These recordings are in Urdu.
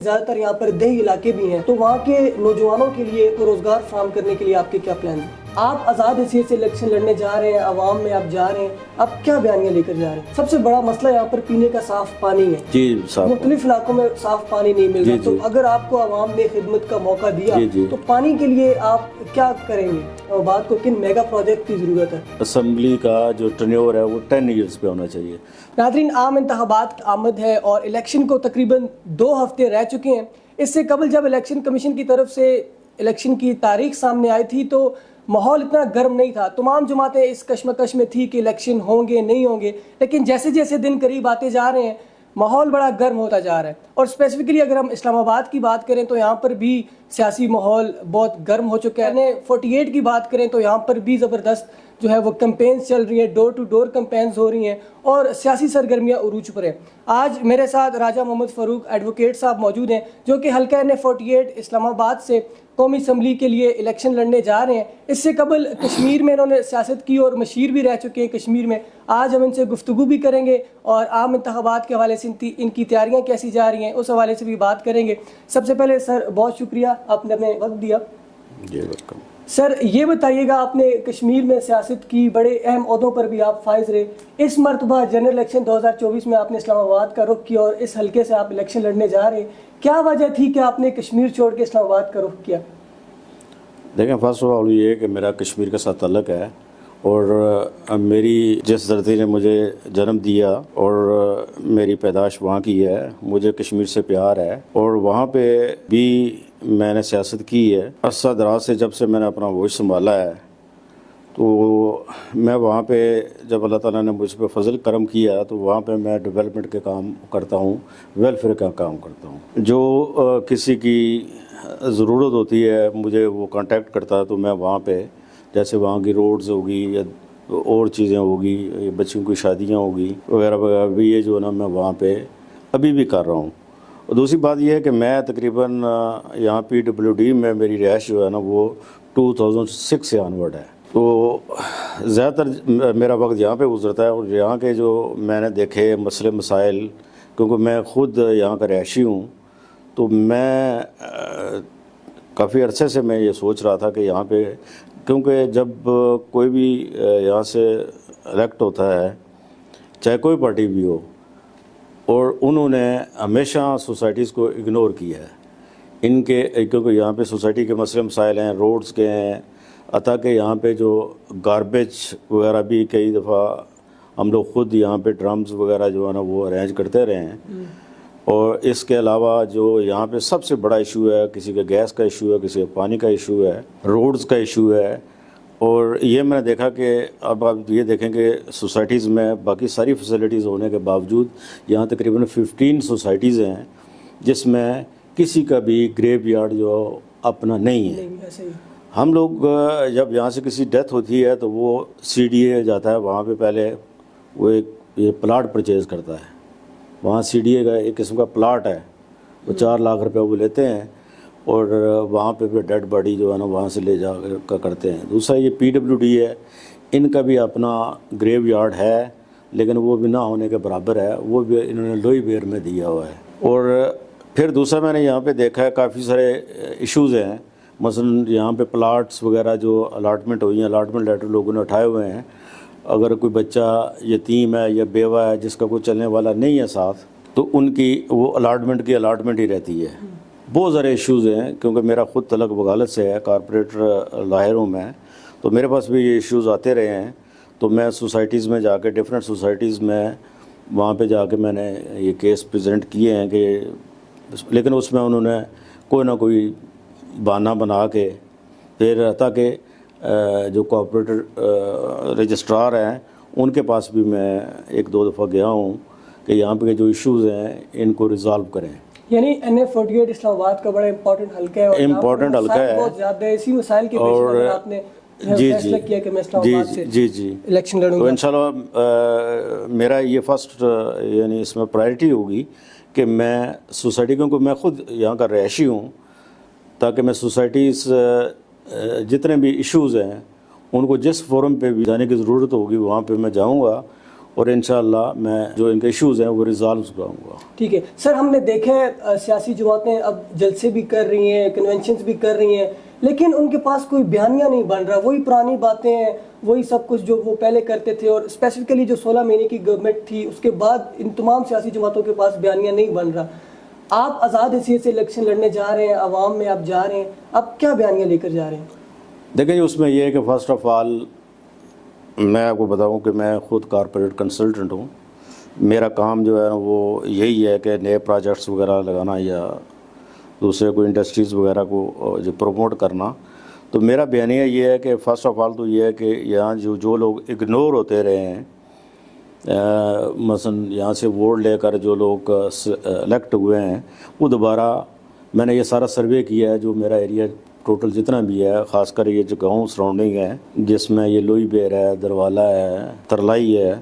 زیادہ تر یہاں پر دیہی علاقے بھی ہیں، تو وہاں کے نوجوانوں کے لیے روزگار فراہم کرنے کے لیے آپ کے کیا پلان ہیں؟ آپ آزاد حیثیت سے الیکشن لڑنے جا رہے ہیں، عوام میں آپ جا رہے ہیں، آپ کیا بیانیاں لے کر جا رہے ہیں؟ سب سے بڑا مسئلہ یہاں پر پینے کا صاف پانی ہے۔ جی صاحب، مختلف علاقوں میں صاف پانی نہیں مل رہا، تو اگر آپ کو عوام نے خدمت کا موقع دیا تو پانی کے لیے آپ کیا کریں گے؟ اور بات کو کن میگا پروجیکٹ کی ضرورت ہے؟ اسمبلی کا جو ٹرنیور ہے وہ 10 ایئرز پہ ہونا چاہیے۔ ناظرین، عام انتخابات کی آمد ہے اور الیکشن کو تقریباً 2 ہفتے رہ چکے ہیں۔ اس سے قبل جب الیکشن کمیشن کی طرف سے الیکشن کی تاریخ سامنے آئی تھی تو ماحول اتنا گرم نہیں تھا، تمام جماعتیں اس کشمکش میں تھی کہ الیکشن ہوں گے نہیں ہوں گے، لیکن جیسے جیسے دن قریب آتے جا رہے ہیں ماحول بڑا گرم ہوتا جا رہا ہے۔ اور اسپیسیفکلی اگر ہم اسلام آباد کی بات کریں تو یہاں پر بھی سیاسی ماحول بہت گرم ہو چکا ہے۔ 48 کی بات کریں تو یہاں پر بھی زبردست جو ہے وہ کمپینز چل رہی ہیں، ڈور ٹو ڈور کمپینز ہو رہی ہیں اور سیاسی سرگرمیاں عروج پر ہیں۔ آج میرے ساتھ راجہ محمد فاروق ایڈوکیٹ صاحب موجود ہیں جو کہ حلقہ N48 اسلام آباد سے قومی اسمبلی کے لیے الیکشن لڑنے جا رہے ہیں۔ اس سے قبل کشمیر میں انہوں نے سیاست کی اور مشیر بھی رہ چکے ہیں کشمیر میں۔ آج ہم ان سے گفتگو بھی کریں گے اور عام انتخابات کے حوالے سے ان کی تیاریاں کیسی جا رہی ہیں اس حوالے سے بھی بات کریں گے۔ سب سے پہلے سر بہت شکریہ آپ نے اپنے وقت دیا۔ جی ویلکم۔ سر یہ بتائیے گا، آپ نے کشمیر میں سیاست کی، بڑے اہم عہدوں پر بھی آپ فائز رہے، اس مرتبہ جنرل الیکشن 2024 میں آپ نے اسلام آباد کا رخ کیا اور اس حلقے سے آپ الیکشن لڑنے جا رہے ہیں، کیا وجہ تھی کہ آپ نے کشمیر چھوڑ کے اسلام آباد کا رخ کیا؟ دیکھیں، فرسٹ آف آل یہ کہ میرا کشمیر کے ساتھ تعلق ہے اور میری جس دھرتی نے مجھے جنم دیا اور میری پیدائش وہاں کی ہے، مجھے کشمیر سے پیار ہے اور وہاں پہ بھی میں نے سیاست کی ہے۔ عرصہ دراز سے جب سے میں نے اپنا ووٹ سنبھالا ہے تو میں وہاں پہ جب اللہ تعالیٰ نے مجھ پہ فضل کرم کیا تو وہاں پہ میں ڈیولپمنٹ کے کام کرتا ہوں، ویلفیئر کا کام کرتا ہوں۔ جو کسی کی ضرورت ہوتی ہے مجھے وہ کانٹیکٹ کرتا ہے تو میں وہاں پہ، جیسے وہاں کی روڈز ہوگی یا اور چیزیں ہوگی، بچوں کی شادیاں ہوگی وغیرہ وغیرہ، بھی یہ جو ہے نا میں وہاں پہ ابھی بھی کر رہا ہوں۔ اور دوسری بات یہ ہے کہ میں تقریباً یہاں PWD میں میری رہائش جو ہے نا وہ 2006 سے آنورڈ ہے، تو زیادہ تر میرا وقت یہاں پہ گزرتا ہے اور یہاں کے جو میں نے دیکھے مسئلے مسائل، کیونکہ میں خود یہاں کا رہائشی ہوں، تو میں کافی عرصے سے میں یہ سوچ رہا تھا کہ یہاں پہ، کیونکہ جب کوئی بھی یہاں سے الیکٹ ہوتا ہے چاہے کوئی پارٹی بھی ہو، اور انہوں نے ہمیشہ سوسائٹیز کو اگنور کیا ہے ان کے، کیونکہ یہاں پہ سوسائٹی کے مسئلے مسائل ہیں، روڈز کے ہیں، حتیٰ کہ یہاں پہ جو گاربیج وغیرہ بھی کئی دفعہ ہم لوگ خود یہاں پہ ڈرمز وغیرہ جو ہے نا وہ ارینج کرتے رہے ہیں۔ اور اس کے علاوہ جو یہاں پہ سب سے بڑا ایشو ہے، کسی کا گیس کا ایشو ہے، کسی کا پانی کا ایشو ہے، روڈز کا ایشو ہے۔ اور یہ میں نے دیکھا کہ اب آپ یہ دیکھیں کہ سوسائٹیز میں باقی ساری فیسلٹیز ہونے کے باوجود یہاں تقریباً 15 سوسائٹیز ہیں جس میں کسی کا بھی گریو یارڈ جو اپنا نہیں ہے۔ ہم لوگ جب یہاں سے کسی ڈیتھ ہوتی ہے تو وہ CDA جاتا ہے وہاں پہ، پہلے وہ ایک یہ پلاٹ پرچیز کرتا ہے، وہاں CDA کا ایک قسم کا پلاٹ ہے، وہ 4 لاکھ روپے وہ لیتے ہیں اور وہاں پہ پھر ڈیڈ باڈی جو ہے نا وہاں سے لے جا کر کرتے ہیں۔ دوسرا یہ PWD ہے، ان کا بھی اپنا گریو یارڈ ہے لیکن وہ بھی نہ ہونے کے برابر ہے، وہ بھی انہوں نے لوئی بیر میں دیا ہوا ہے۔ اور پھر دوسرا میں نے یہاں پہ دیکھا ہے کافی سارے ایشوز ہیں، مثلا یہاں پہ پلاٹس وغیرہ جو الاٹمنٹ ہوئی ہیں، الاٹمنٹ لیٹر لوگوں نے اٹھائے ہوئے ہیں، اگر کوئی بچہ یتیم ہے یا بیوہ ہے جس کا کوئی چلنے والا نہیں ہے ساتھ، تو ان کی وہ الاٹمنٹ کی الاٹمنٹ ہی رہتی ہے۔ بہت سارے ایشوز ہیں، کیونکہ میرا خود تعلق بغالت سے ہے، کارپوریٹر لاہروں میں، تو میرے پاس بھی یہ ایشوز آتے رہے ہیں، تو میں سوسائٹیز میں جا کے، ڈفرینٹ سوسائٹیز میں وہاں پہ جا کے میں نے یہ کیس پریزنٹ کیے ہیں کہ، لیکن اس میں انہوں نے کوئی نہ کوئی بہانہ بنا کے، پھر حتیٰ کہ جو کوآپریٹر رجسٹرار ہیں ان کے پاس بھی میں 1-2 دفعہ گیا ہوں کہ یہاں پہ جو ایشوز ہیں ان کو ریزالو کریں۔ یعنی N48 اسلام آباد کا بڑا امپورٹنٹ حلقہ ہے اور امپورٹنٹ حلقہ ہے، بہت زیادہ اسی مسائل کے پیش نظر آپ نے فیصلہ کیا کہ میں اسلام آباد سے الیکشن لڑوں گا۔ تو انشاءاللہ میرا یہ فرسٹ یعنی اس میں پرائرٹی ہوگی کہ میں سوسائٹی، کیونکہ میں خود یہاں کا رہائشی ہوں، تاکہ میں سوسائٹیز جتنے بھی ایشوز ہیں ان کو جس فورم پہ بھی جانے کی ضرورت ہوگی وہاں پہ میں جاؤں گا اور انشاءاللہ میں جو ان کے ایشوز ہیں وہ ریزالو کراؤں گا. ٹھیک ہے سر، ہم نے دیکھا ہے سیاسی جماعتیں اب جلسے بھی کر رہی ہیں، کنونشنز بھی کر رہی ہیں، لیکن ان کے پاس کوئی بیانیہ نہیں بن رہا. وہی پرانی باتیں ہیں، وہی سب کچھ جو وہ پہلے کرتے تھے. اور اسپیسیفکلی جو 16 مہینے کی گورنمنٹ تھی اس کے بعد ان تمام سیاسی جماعتوں کے پاس بیانیہ نہیں بن رہا. آپ آزاد حیثیت سے الیکشن لڑنے جا رہے ہیں، عوام میں آپ جا رہے ہیں، آپ کیا بیانیہ لے کر جا رہے ہیں؟ دیکھیں جی، اس میں یہ ہے کہ فرسٹ آف آل میں آپ کو بتاؤں کہ میں خود کارپوریٹ کنسلٹنٹ ہوں. میرا کام جو ہے نا وہ یہی ہے کہ نئے پروجیکٹس وغیرہ لگانا یا دوسرے کوئی انڈسٹریز وغیررہ کو جو پروموٹ کرنا. تو میرا بیانیہ یہ ہے کہ فرسٹ آف آل تو یہ ہے کہ یہاں جو لوگ اگنور ہوتے رہے ہیں، مثلا یہاں سے ووٹ لے کر جو لوگ الیکٹ ہوئے ہیں، وہ دوبارہ میں نے یہ سارا سروے کیا ہے. جو میرا ایریا ٹوٹل جتنا بھی ہے، خاص کر یہ جو گاؤں سراؤنڈنگ ہے، جس میں یہ لوئی بیر ہے، دروالا ہے، ترلائی ہے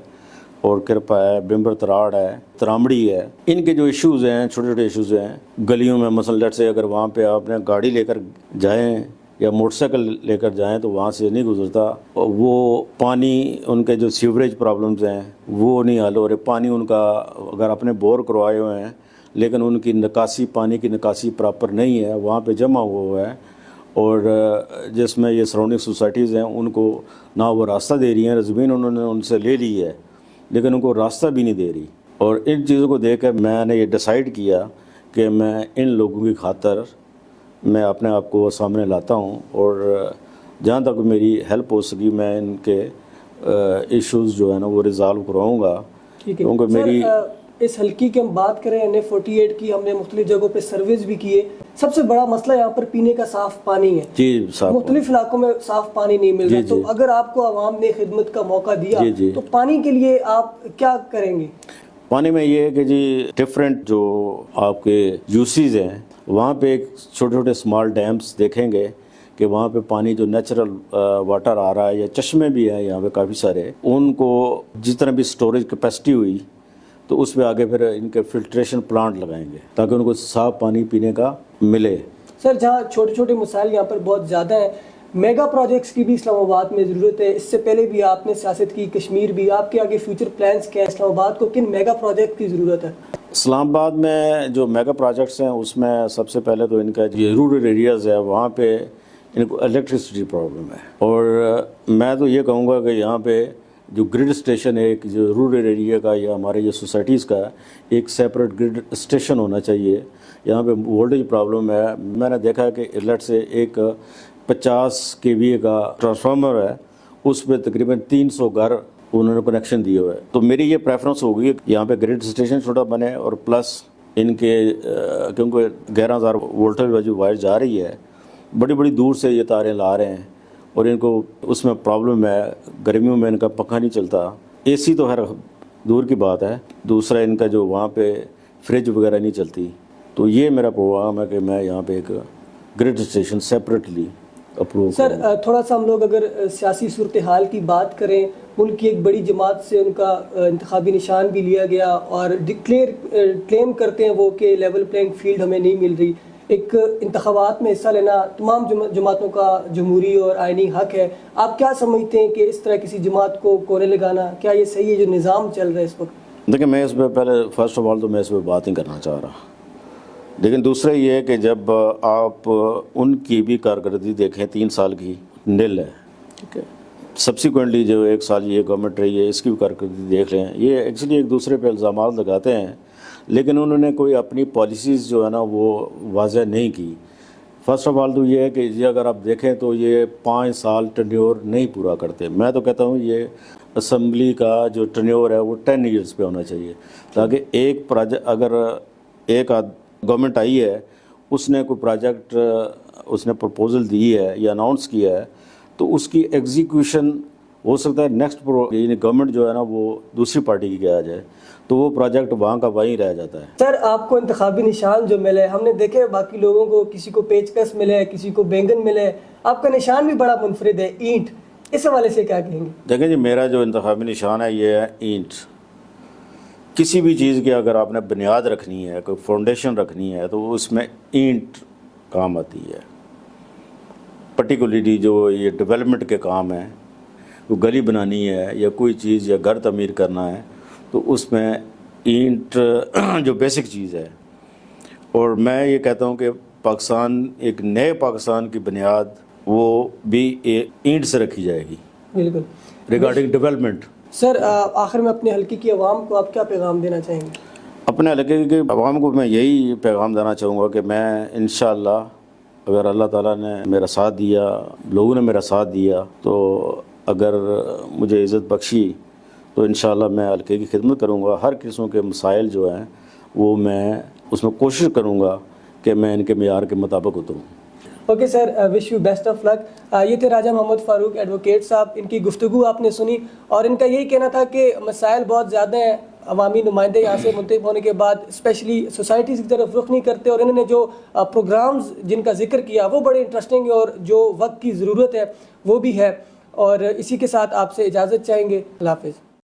اور کرپا ہے، بمبر تراڑ ہے، ترامڑی ہے، ان کے جو ایشوز ہیں، چھوٹے چھوٹے ایشوز ہیں گلیوں میں. مثلا لیٹ سے اگر وہاں پہ آپ نے گاڑی لے کر جائیں یا موٹر سائیکل لے کر جائیں تو وہاں سے نہیں گزرتا. وہ پانی، ان کے جو سیوریج پرابلمز ہیں وہ نہیں حل ہو رہے. پانی ان کا اگر اپنے بور کروائے ہوئے ہیں لیکن ان کی نکاسی، پانی کی نکاسی پراپر نہیں ہے، وہاں پہ جمع ہوا ہے. اور جس میں یہ سراؤنڈنگ سوسائٹیز ہیں ان کو نہ وہ راستہ دے رہی ہیں، زمین انہوں نے ان سے لے لی ہے لیکن ان کو راستہ بھی نہیں دے رہی. اور ان چیزوں کو دیکھ کر میں نے یہ ڈیسائیڈ کیا کہ میں ان لوگوں کی خاطر میں اپنے آپ کو سامنے لاتا ہوں، اور جہاں تک میری ہیلپ ہو سکی میں ان کے ایشوز جو ہے نا وہ ریزالو کراؤں گا. ٹھیک ہے کیونکہ میری اس حلقے کی ہم بات کریں، NA48 کی، ہم نے مختلف جگہوں پہ سرویز بھی کیے. سب سے بڑا مسئلہ یہاں پر پینے کا صاف پانی ہے. جی صاحب، مختلف علاقوں میں صاف پانی نہیں مل رہا. تو اگر آپ کو عوام نے خدمت کا موقع دیا تو پانی کے لیے آپ کیا کریں گے؟ پانی میں یہ ہے کہ جی ڈفرینٹ جو آپ کے یوسیز ہیں وہاں پہ ایک چھوٹے چھوٹے اسمال ڈیمز دیکھیں گے کہ وہاں پہ پانی جو نیچرل واٹر آ رہا ہے، یا چشمے بھی ہیں یہاں پہ کافی سارے، ان کو جتنا بھی سٹوریج کیپیسٹی ہوئی تو اس پہ آگے پھر ان کے فلٹریشن پلانٹ لگائیں گے تاکہ ان کو صاف پانی پینے کا ملے. سر، جہاں چھوٹے چھوٹے مسائل یہاں پر بہت زیادہ ہیں، میگا پروجیکٹس کی بھی اسلام آباد میں ضرورت ہے. اس سے پہلے بھی آپ نے سیاست کی، کشمیر بھی. آپ کے آگے فیوچر پلانز کیا ہیں؟ اسلام آباد کو کن میگا پروجیکٹ کی ضرورت ہے؟ اسلام آباد میں جو میگا پروجیکٹس ہیں اس میں سب سے پہلے تو ان کا جو رورل ایریاز ہے وہاں پہ ان کو الیکٹریسٹی پرابلم ہے. اور میں تو یہ کہوں گا کہ یہاں پہ جو گرڈ اسٹیشن ہے، ایک جو رورل ایریا کا یا ہمارے جو سوسائٹیز کا ایک سیپریٹ گرڈ اسٹیشن ہونا چاہیے. یہاں پہ وولٹیج پرابلم ہے. میں نے دیکھا کہ لیٹ سے ایک 50 kVA کا ٹرانسفارمر ہے، اس پہ تقریباً 300 گھر انہوں نے کنیکشن دیے ہوئے. تو میری یہ پریفرنس ہوگی کہ یہاں پہ گرڈ اسٹیشن چھوٹا بنے، اور پلس ان کے کیونکہ 11,000 وولٹیج والی جو وائر جا رہی ہے، بڑی بڑی دور سے یہ تاریں لا رہے ہیں اور ان کو اس میں پرابلم ہے. گرمیوں میں ان کا پنکھا نہیں چلتا، AC تو خیر دور کی بات ہے، دوسرا ان کا جو وہاں پہ فریج وغیرہ نہیں چلتی. تو یہ میرا پروگرام ہے کہ میں یہاں پہ ایک گرڈ اسٹیشن سیپریٹلی اپروو. سر، تھوڑا سا ہم لوگ اگر سیاسی صورتحال کی بات کریں، ملک کی ایک بڑی جماعت سے ان کا انتخابی نشان بھی لیا گیا اور کلیم کرتے ہیں وہ کہ لیول پلینگ فیلڈ ہمیں نہیں مل رہی. ایک انتخابات میں حصہ لینا تمام جماعتوں کا جمہوری اور آئینی حق ہے. آپ کیا سمجھتے ہیں کہ اس طرح کسی جماعت کو کونے لگانا، کیا یہ صحیح ہے جو نظام چل رہا ہے اس وقت؟ دیکھیں، میں اس پہ پہلے فرسٹ آف آل تو میں اس پہ بات نہیں کرنا چاہ رہا، لیکن دوسرا یہ ہے کہ جب آپ ان کی بھی کارکردگی دیکھیں 3 سال کی نل ہے، ٹھیک ہے، سبسیکوئنٹلی جو 1 سال یہ گورنمنٹ رہی ہے اس کی بھی کارکردگی دیکھ لیں. یہ ایکچولی ایک دوسرے پہ الزامات لگاتے ہیں لیکن انہوں نے کوئی اپنی پالیسیز جو ہے نا وہ واضح نہیں کی. فرسٹ آف آل تو یہ ہے کہ یہ اگر آپ دیکھیں تو یہ 5 سال ٹرنیور نہیں پورا کرتے. میں تو کہتا ہوں یہ اسمبلی کا جو ٹرنیور ہے وہ 10 ایئرس پہ ہونا چاہیے تاکہ ایک پروجیکٹ، اگر ایک گورنمنٹ آئی ہے، اس نے کوئی پروجیکٹ اس نے پرپوزل دی ہے یا اناؤنس کیا ہے تو اس کی ایگزیکیوشن ہو سکتا ہے نیکسٹ یعنی گورنمنٹ جو ہے نا وہ دوسری پارٹی کی کیا جائے تو وہ پروجیکٹ وہاں کا وہیں رہ جاتا ہے. سر، آپ کو انتخابی نشان جو ملے، ہم نے دیکھے باقی لوگوں کو کسی کو پیچکس ملے، کسی کو بینگن ملے، آپ کا نشان بھی بڑا منفرد ہے، اینٹ. اس حوالے سے کیا کہیں گے؟ دیکھیں جی، میرا جو انتخابی نشان ہے یہ ہے اینٹ. کسی بھی چیز کی اگر آپ نے بنیاد رکھنی ہے، کوئی فاؤنڈیشن رکھنی ہے تو اس میں اینٹ کام آتی ہے. پرٹیکولرلی جو یہ ڈیولپمنٹ کے کام ہیں کوئی گلی بنانی ہے یا کوئی چیز یا گھر تعمیر کرنا ہے تو اس میں اینٹ جو بیسک چیز ہے. اور میں یہ کہتا ہوں کہ پاکستان ایک نئے پاکستان کی بنیاد وہ بھی اینٹ سے رکھی جائے گی. بالکل. Regarding development. سر آخر میں اپنے حلقے کی عوام کو آپ کیا پیغام دینا چاہیں گے؟ اپنے علاقے کے عوام کو میں یہی پیغام دینا چاہوں گا کہ میں انشاءاللہ اگر اللہ تعالیٰ نے میرا ساتھ دیا، لوگوں نے میرا ساتھ دیا، تو اگر مجھے عزت بخشی تو انشاءاللہ میں علاقے کی خدمت کروں گا. ہر قسم کے مسائل جو ہیں وہ میں اس میں کوشش کروں گا کہ میں ان کے معیار کے مطابق اتروں. Okay sir, wish you best of luck. یہ تھے راجہ محمد فاروق ایڈوکیٹ صاحب. ان کی گفتگو آپ نے سنی اور ان کا یہی کہنا تھا کہ مسائل بہت زیادہ ہیں. عوامی نمائندے یہاں سے منتخب ہونے کے بعد اسپیشلی سوسائٹیز کی طرف رخ نہیں کرتے، اور انہوں نے جو پروگرامز جن کا ذکر کیا وہ بڑے انٹرسٹنگ ہیں اور جو وقت کی ضرورت ہے وہ بھی ہے. اور اسی کے ساتھ آپ سے اجازت چاہیں گے. اللہ حافظ.